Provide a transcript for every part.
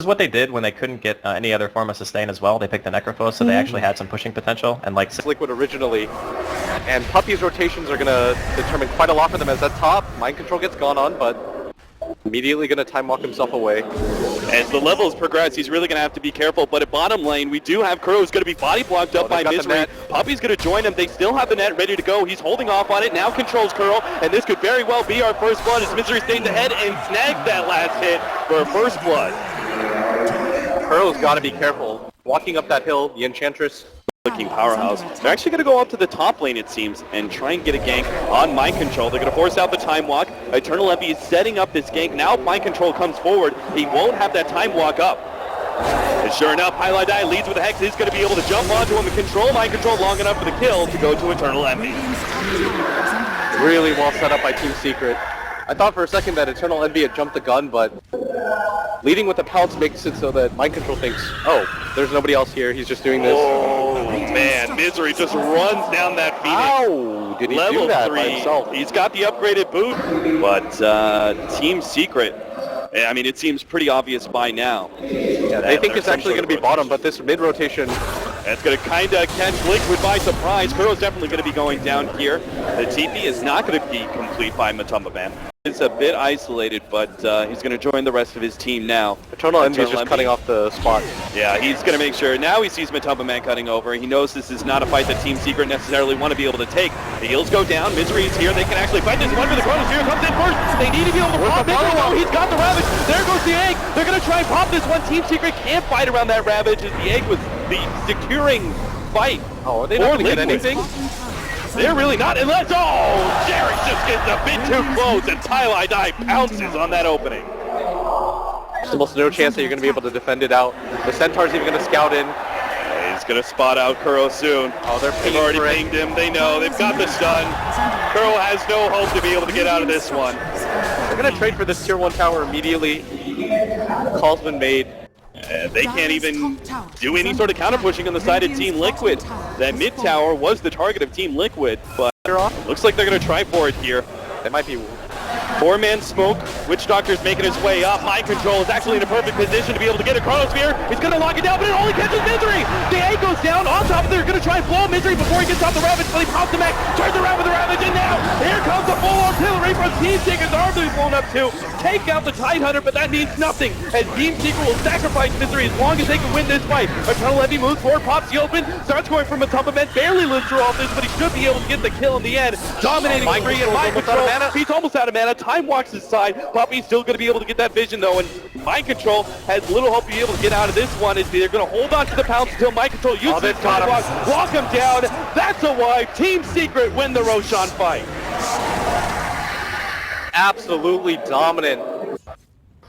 This is what they did when they couldn't get any other form of sustain as well. They picked the Necrophos, so they actually had some pushing potential. And like Liquid originally, and Puppy's rotations are going to determine quite a lot for them as that top mind control gets gone on, but immediately going to time walk himself away. As the levels progress, he's really going to have to be careful. But at bottom lane, we do have Crow's going to be body blocked up by Misery. Puppy's going to join him. They still have the net ready to go. He's holding off on it. Now controls Curl, and this could very well be our first blood as Misery stays ahead and snags that last hit for first blood. Curl's got to be careful. Walking up that hill, the Enchantress. Looking powerhouse. They're actually going to go up to the top lane, it seems, and try and get a gank on Mind Control. They're going to force out the Time Walk. Eternal Envy is setting up this gank. Now Mind Control comes forward. He won't have that Time Walk up. And sure enough, Highlight leads with a Hex. He's going to be able to jump onto him and control Mind Control long enough for the kill to go to Eternal Envy. Really well set up by Team Secret. I thought for a second that Eternal Envy had jumped the gun, but leading with the pounce makes it so that Mind Control thinks, oh, there's nobody else here, he's just doing this. Oh, man, Misery just runs down that Phoenix. How did he Level do that 3, by himself? He's got the upgraded boot, but Team Secret, I mean, it seems pretty obvious by now. Yeah, they think it's actually going to be bottom, but this mid-rotation... That's going to kind of catch Liquid by surprise. Kuro's definitely going to be going down here. The TP is not going to be complete by Matumba Man. It's a bit isolated, but he's going to join the rest of his team now. Eternal Envy is just cutting off the spot. Yeah, he's going to make sure. Now he sees Matumba Man cutting over. He knows this is not a fight that Team Secret necessarily want to be able to take. The heals go down. Misery is here. They can actually fight this one for the Chronosphere. Comes in first. They need to be able to pop it. Oh, he's got the Ravage. There goes the egg. They're going to try and pop this one. Team Secret can't fight around that Ravage as the egg was the securing fight. Oh, are they not going to get anything? They're really not, unless, oh, Jerry just gets a bit too close, and Ty pounces on that opening. There's almost no chance that you're going to be able to defend it out. The Centaur's even going to scout in. He's going to spot out Kuro soon. Oh, they've already pinged him. They know. They've got the stun. Kuro has no hope to be able to get out of this one. They're going to trade for this tier 1 tower immediately. Call's been made. They can't even do any sort of counter pushing on the side of Team Liquid. That mid tower was the target of Team Liquid, but looks like they're going to try for it here. They might be... 4-man smoke. Witch Doctor's making his way up. Mind Control is actually in a perfect position to be able to get a Chronosphere. He's going to lock it down, but it only catches Misery. The egg goes down on top of it. They're going to try and blow Misery before he gets off the Ravage, but he pops the mech, turns around with the Ravage, and now here comes the full artillery from Team Secret's arm to be blown up to take out the Tidehunter, but that means nothing as Team Secret will sacrifice Misery as long as they can win this fight. Eternal Envy moves forward, pops the open, starts going from a top of men, barely lives through all this, but he should be able to get the kill in the end. Dominating free and Mind Control. He's almost out of mana. Time walks his side. Puppy's still going to be able to get that vision though, and Mind Control has little hope to be able to get out of this one as they're going to hold on to the pounce until Mind Control uses his time walk him down. That's a why Team Secret win the Roshan fight. Absolutely dominant.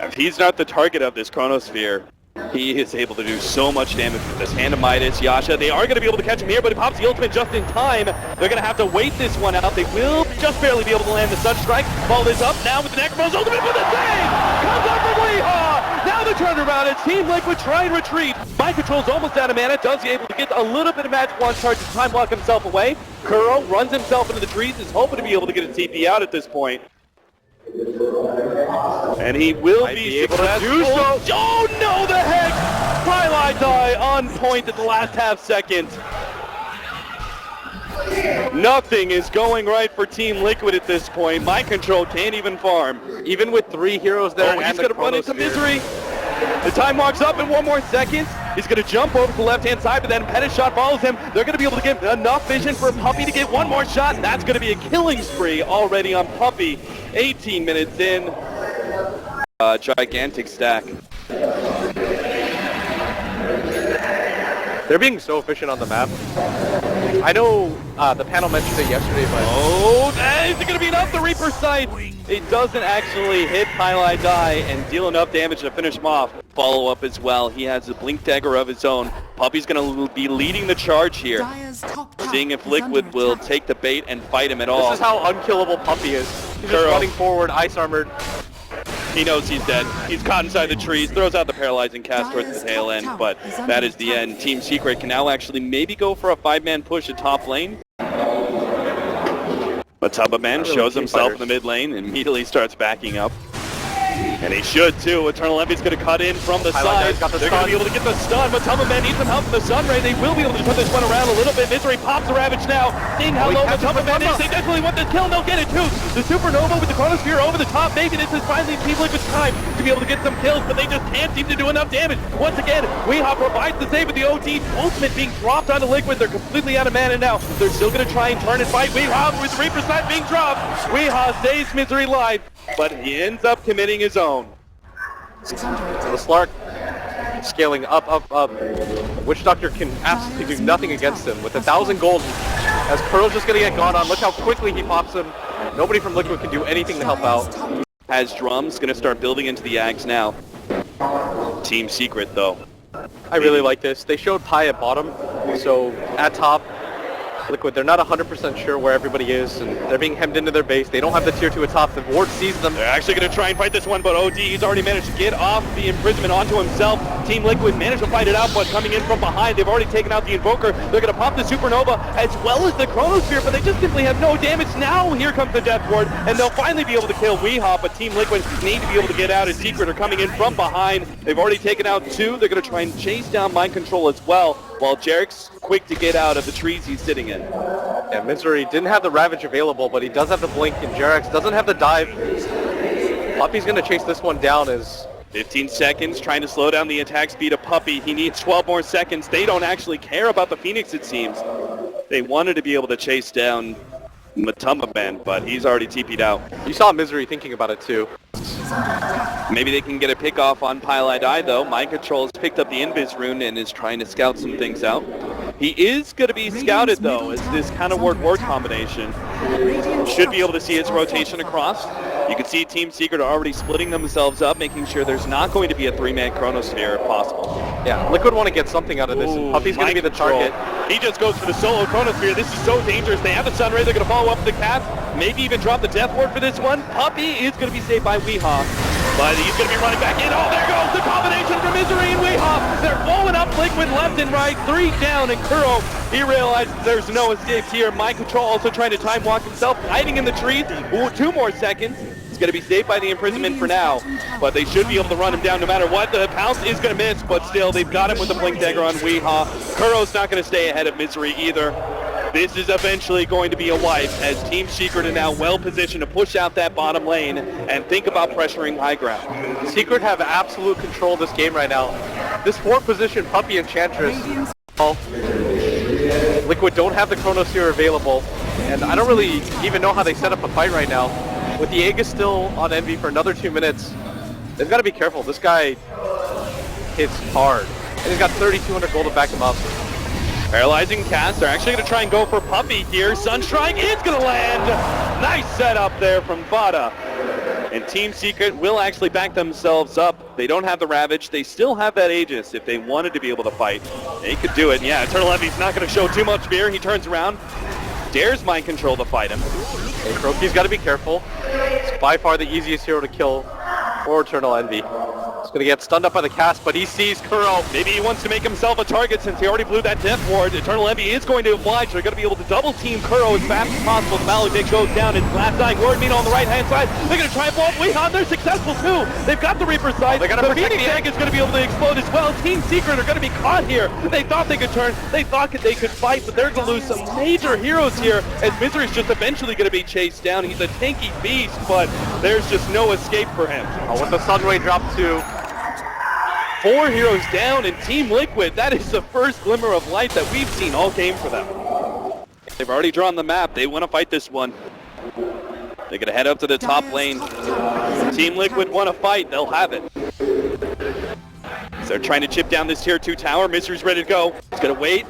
If he's not the target of this Chronosphere, he is able to do so much damage with this. Hand of Midas, Yasha, they are going to be able to catch him here, but he pops the ultimate just in time. They're going to have to wait this one out. They will just barely be able to land the Sun Strike. Follow this up now with the Necromos ultimate for the save! Comes up from Weehaw! Now the turnaround, it's Team Liquid try and retreat. Mind Control's almost out of mana, does he able to get a little bit of magic one charge to time block himself away. Kuro runs himself into the trees, is hoping to be able to get a TP out at this point. And he will be able to do so. Oh no, the heck! Highlight die on point at the last half second. Nothing is going right for Team Liquid at this point. Mind Control can't even farm. Even with 3 heroes there, he's going to run into Misery. The time walks up in 1 more second. He's going to jump over to the left-hand side, but then Pettis shot follows him. They're going to be able to get enough vision for Puppy to get 1 more shot, and that's going to be a killing spree already on Puppy. 18 minutes in. Gigantic stack. They're being so efficient on the map. I know the panel mentioned it yesterday, but... Oh, is it going to be enough? The Reaper sight! It doesn't actually hit Pylai Die and deal enough damage to finish him off. Follow up as well. He has a Blink Dagger of his own. Puppy's going to be leading the charge here. Seeing if Liquid will take the bait and fight him at all. This is how unkillable Puppy is. He's just running forward, ice armored. He knows he's dead. He's caught inside the trees, throws out the paralyzing cast towards the tail end, but that is the end. Team Secret can now actually maybe go for a 5-man push at top lane. Matumba Man shows himself in the mid lane and immediately starts backing up. And he should too. Eternal Envy's going to cut in from the Highlight side. guy's got the They're going to stun. be able to get the stun, but Tumba needs some help from the Sun Ray. They will be able to turn this one around a little bit. Misery pops the Ravage now. Seeing how Oh, he low the catches Tumba the is, Tumba. they definitely want this kill, and they'll get it too. The Supernova with the Chronosphere over the top. Maybe this is finally Team Liquid's time to be able to get some kills, but they just can't seem to do enough damage. Once again, Weehaw provides the save with the OT. Ultimate being dropped onto Liquid. They're completely out of mana now. They're still going to try and turn and fight Weehaw with Reaper Sight being dropped. Weehaw stays Misery live, but he ends up committing his own. The Slark scaling up. Witch Doctor can absolutely do nothing against him. With 1,000 gold, as Pearl's just gonna get gone on. Look how quickly he pops him. Nobody from Liquid can do anything to help out. Has drums, going to start building into the Ags now. Team Secret though. I really like this. They showed Pi at bottom, so at top, Liquid, they're not 100% sure where everybody is, and they're being hemmed into their base. They don't have the tier 2 at top. The ward sees them. They're actually going to try and fight this one, but OD, he's already managed to get off the imprisonment onto himself. Team Liquid managed to fight it out, but coming in from behind, they've already taken out the Invoker. They're going to pop the Supernova as well as the Chronosphere, but they just simply have no damage. Now here comes the Death Ward, and they'll finally be able to kill Weehaw, but Team Liquid need to be able to get out. As Secret are coming in from behind. They've already taken out 2. They're going to try and chase down Mind Control as well, while Jarek's quick to get out of the trees he's sitting in. Yeah, Misery didn't have the Ravage available, but he does have the Blink, and Jerax doesn't have the dive. Puppy's going to chase this one down as 15 seconds, trying to slow down the attack speed of Puppy. He needs 12 more seconds. They don't actually care about the Phoenix, it seems. They wanted to be able to chase down Matumba Man, but he's already TP'd out. you saw Misery thinking about it too. Maybe they can get a pick off on Pile Die though. Mind Control has picked up the Invis rune and is trying to scout some things out. He is going to be scouted though, as this kind of ward combination. Should be able to see his rotation across. You can see Team Secret are already splitting themselves up, making sure there's not going to be a 3-man Chronosphere if possible. Yeah, Liquid want to get something out of this, and Puppy's going to be the target. He just goes for the solo Chronosphere. This is so dangerous. They have the Sunray. They're going to follow up with the Cap. Maybe even drop the Death Ward for this one. Puppy is going to be saved by Weehaw. But he's going to be running back in. Oh, there goes the combination from Misery and Weehaw. They're blowing up Liquid left and right. 3 down, and Kuro, he realizes there's no escape here. Mind Control also trying to time walk himself, hiding in the trees. Ooh, 2 more seconds. He's going to be saved by the imprisonment for now, but they should be able to run him down no matter what. The Pounce is going to miss, but still, they've got him with the Blink Dagger on Weehaw. Kuro's not going to stay ahead of Misery either. This is eventually going to be a wipe, as Team Secret are now well positioned to push out that bottom lane and think about pressuring high ground. Secret have absolute control of this game right now. This 4th position, Puppy Enchantress. Liquid don't have the Chronosphere available, and I don't really even know how they set up a fight right now. With the Aegis still on Envy for another 2 minutes, they've got to be careful. This guy hits hard, and he's got 3,200 gold to back him up. Paralyzing cast. They're actually going to try and go for Puppy here. Sunstrike is going to land. Nice setup there from Vada. And Team Secret will actually back themselves up. They don't have the Ravage. They still have that Aegis if they wanted to be able to fight. They could do it. Yeah, Eternal Envy's not going to show too much fear. He turns around, dares Mind Control to fight him. Hey, Kroki's got to be careful. It's by far the easiest hero to kill for Eternal Envy. He's going to get stunned up by the cast, but he sees Kuro. Maybe he wants to make himself a target since he already blew that Death Ward. Eternal Envy is going to oblige. They're going to be able to double team Kuro as fast as possible. The Maledict goes down. It's last dying ward mean on the right hand side. They're going to try and blow up Weehaw. They're successful too. They've got the Reaper sight. They gotta the protect Phoenix the Egg is going to be able to explode as well. Team Secret are going to be caught here. They thought they could turn. They thought they could fight, but they're going to lose some major heroes here as Misery's just eventually going to be chased down. He's a tanky beast, but there's just no escape for him. Oh, with the Sunray drop too. 4 heroes down, and Team Liquid, that is the first glimmer of light that we've seen all game for them. They've already drawn the map. They want to fight this one. They're going to head up to the top lane. Team Liquid want to fight. They'll have it. So they're trying to chip down this tier 2 tower. Misery's ready to go. He's going to wait.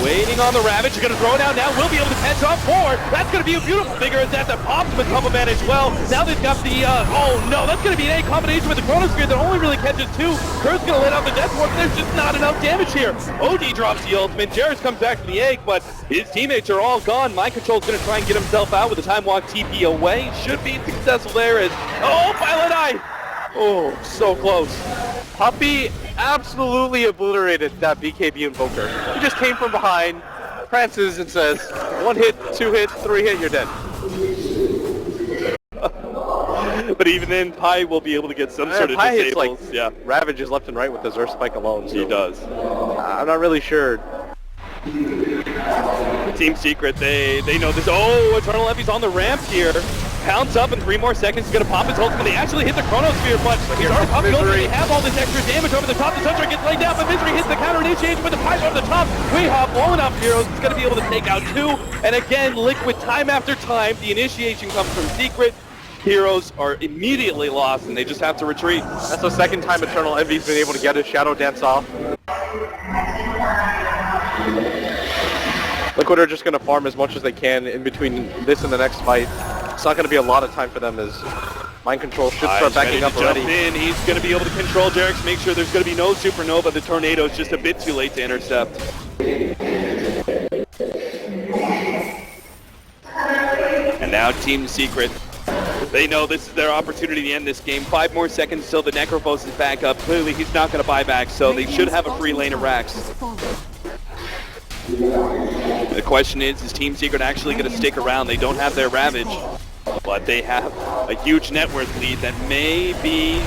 Waiting on the Ravage. They're going to throw it down now. Will be able to catch off 4. That's going to be a beautiful figure as that pops with Tumble Man as well. Now they've got the, oh no, that's going to be an A combination with the Chronosphere that only really catches 2. Kurt's going to let out the Death Ward, but there's just not enough damage here. OD drops the ultimate. Jarrus comes back to the egg, but his teammates are all gone. Mind Control's going to try and get himself out with the Time Walk TP away. Should be successful there as, oh, Pilot Eye. Oh, so close. Puppy absolutely obliterated that BKB Invoker. He just came from behind, prances and says, 1 hit, 2 hit, 3 hit, you're dead. But even then, Pi will be able to get some sort of Pi hits, disables. like, yeah, ravages left and right with the Zerf spike alone. So he does. I'm not really sure. Team Secret, they know this. Oh, Eternal Epi's on the ramp here. Pounce up in 3 more seconds. He's going to pop his ultimate. They actually hit the Chronosphere, but he's already popped the ultimate. They have all this extra damage over the top. The Sunstrike gets laid down, but Misery hits the counter initiation with the pipe over the top. Weehaw blowing up Heroes. It's going to be able to take out 2. And again, Liquid time after time. The initiation comes from Secret. Heroes are immediately lost, and they just have to retreat. That's the second time Eternal Envy's been able to get his Shadow Dance off. Liquid are just going to farm as much as they can in between this and the next fight. It's not going to be a lot of time for them as Mind Control should start backing up already. He's going to be able to control Jarex, make sure there's going to be no Supernova. The Tornado is just a bit too late to intercept. And now Team Secret. They know this is their opportunity to end this game. 5 more seconds till the Necrophos is back up. Clearly he's not going to buy back, so they should have a free lane of Rax. The question is Team Secret actually going to stick around? They don't have their Ravage, but they have a huge net worth lead that may be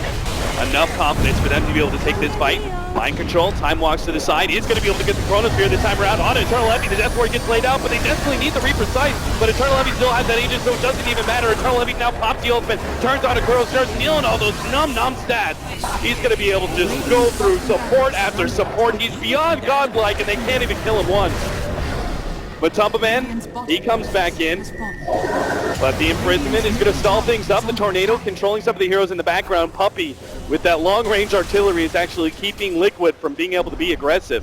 enough confidence for them to be able to take this fight. Mind Control, Time walks to the side. He's going to be able to get the Chronosphere this time around on Eternal Envy. The Death Ward gets laid out, but they definitely need the Reaper Sight. But Eternal Envy still has that agent, so it doesn't even matter. Eternal Envy now pops the ultimate, turns on a Kuro, starts stealing all those num stats. He's going to be able to just go through support after support. He's beyond godlike, and they can't even kill him once. But Tumpaman, he comes back in. But the imprisonment is going to stall things up. The Tornado controlling some of the heroes in the background. Puppy, with that long-range artillery, is actually keeping Liquid from being able to be aggressive.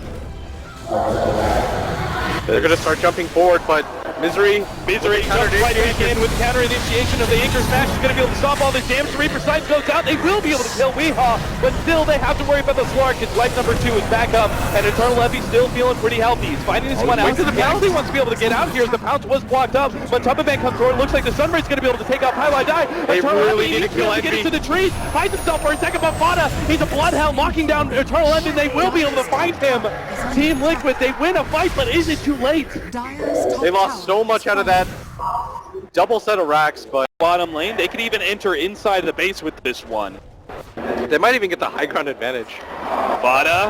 They're going to start jumping forward, but Misery jumps right back in with the counter initiation of the Anchor Smash. Is going to be able to stop all this damage. The Reaper Sight goes out. They will be able to kill Weehaw, but still they have to worry about the Slark. His life number 2 is back up, and Eternal Envy still feeling pretty healthy. He's fighting this one out. The Pounce wants to be able to get out here as the Pounce was blocked up, but Tumpaman comes forward. Looks like the Sunray's going to be able to take out Pylai Die. They really need to kill Envy. Get Envy. into the trees, hides himself for a second, but Fada, he's a Bloodhound locking down Eternal Envy. They will be able to find him. Team Liquid, they win a fight, but is it too late? They lost so much out of that double set of racks, but Bottom lane, they could even enter inside the base with this one. they might even get the high ground advantage. Fada,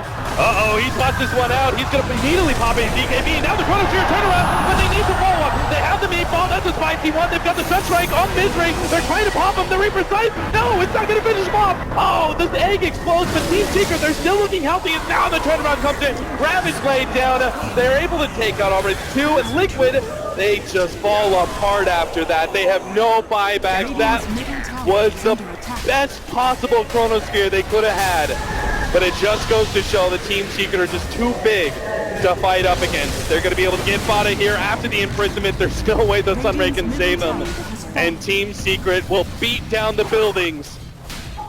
he's watched this one out. He's going to immediately pop in DKB. Now the Chronosphere turnaround, but they need to follow up. They have the meatball, that's a spicy one. They've got the Sunstrike on Misery. They're trying to pop him. The Reaper Sight, no, it's not going to finish him off. Oh, this egg explodes, but Team Secret, they're still looking healthy, and now the turnaround comes in. Ravage laid down. They're able to take out already 2. And Liquid, they just fall apart after that. They have no buybacks. That was the best possible Chronosphere they could have had. But it just goes to show the Team Secret are just too big to fight up against. They're going to be able to get Fada here after the imprisonment. There's still a way the Sunray can save them. And Team Secret will beat down the buildings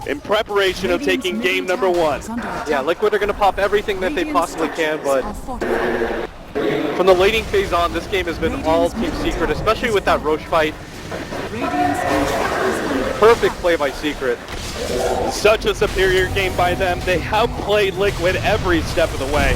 in preparation of taking game number 1. Yeah, Liquid are going to pop everything that they possibly can, but from the laning phase on, this game has been all Team Secret, especially with that Roche fight. Perfect play by Secret. Such a superior game by them. They outplayed Liquid every step of the way.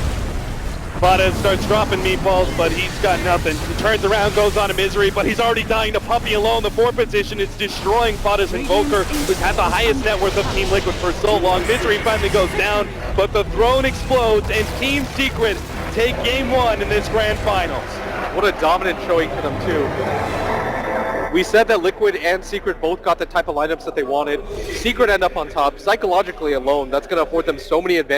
Fada starts dropping meatballs, but he's got nothing. He turns around, goes on a Misery, but he's already dying to Puppy alone. The 4th position is destroying Fada's Invoker, who's had the highest net worth of Team Liquid for so long. Misery finally goes down, but the throne explodes, and Team Secret take game 1 in this grand finals. What a dominant showing for them, too. We said that Liquid and Secret both got the type of lineups that they wanted. Secret end up on top. Psychologically alone, that's going to afford them so many advantages.